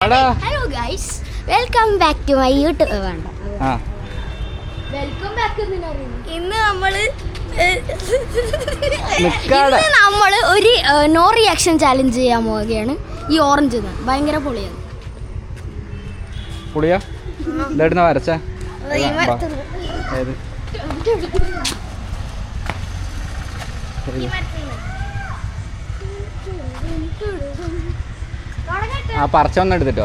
Hello guys, welcome back to my YouTube. Welcome back. ഇന്ന് നമ്മൾ ഒരു നോ റിയാക്ഷൻ ചാലഞ്ച് ചെയ്യാൻ പോവുകയാണ്. ഈ ഓറഞ്ച് ഭയങ്കര പൊളിയാണ്. പുളിയാ വരച്ച ആ പറിച്ചൊന്നും എടുത്തിട്ടോ.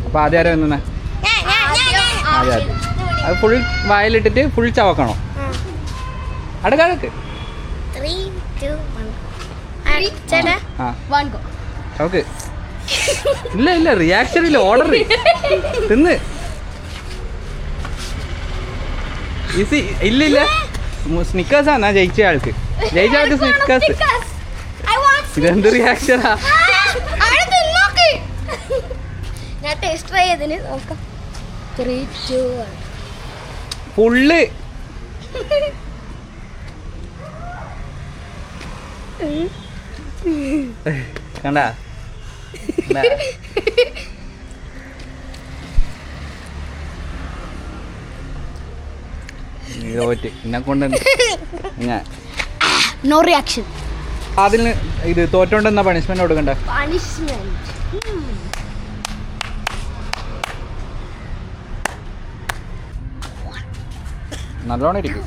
അപ്പൊ ആദ്യം ആരോ നിന്നേ ആദ്യം അത് ഫുൾ വായിലിട്ടിട്ട് ഫുൾ ചവക്കണോ? അടുക്ക് ചവക്ക്. ഇല്ല ഇല്ല, റിയാക്ഷൻ ഇല്ല, ഓർഡർ തിന്ന്. ഈസി. ഇല്ല ഇല്ല, സ്നിക്കേഴ്സ് ആണ് ജയിച്ച ആൾക്ക്. സ്നിക്കേഴ്സ്. ഇതെന്ത് റിയാക്ഷനാ? ഫുള്ള് കണ്ടാ എന്നെ കൊണ്ട് ഞാൻ നോ റിയാക്ഷൻ. അതിന് ഇത് തോറ്റോണ്ട് എന്നാ പണിഷ്മെന്റ് കൊടുക്കണ്ടേ? നല്ലോണം ഇരിക്കും.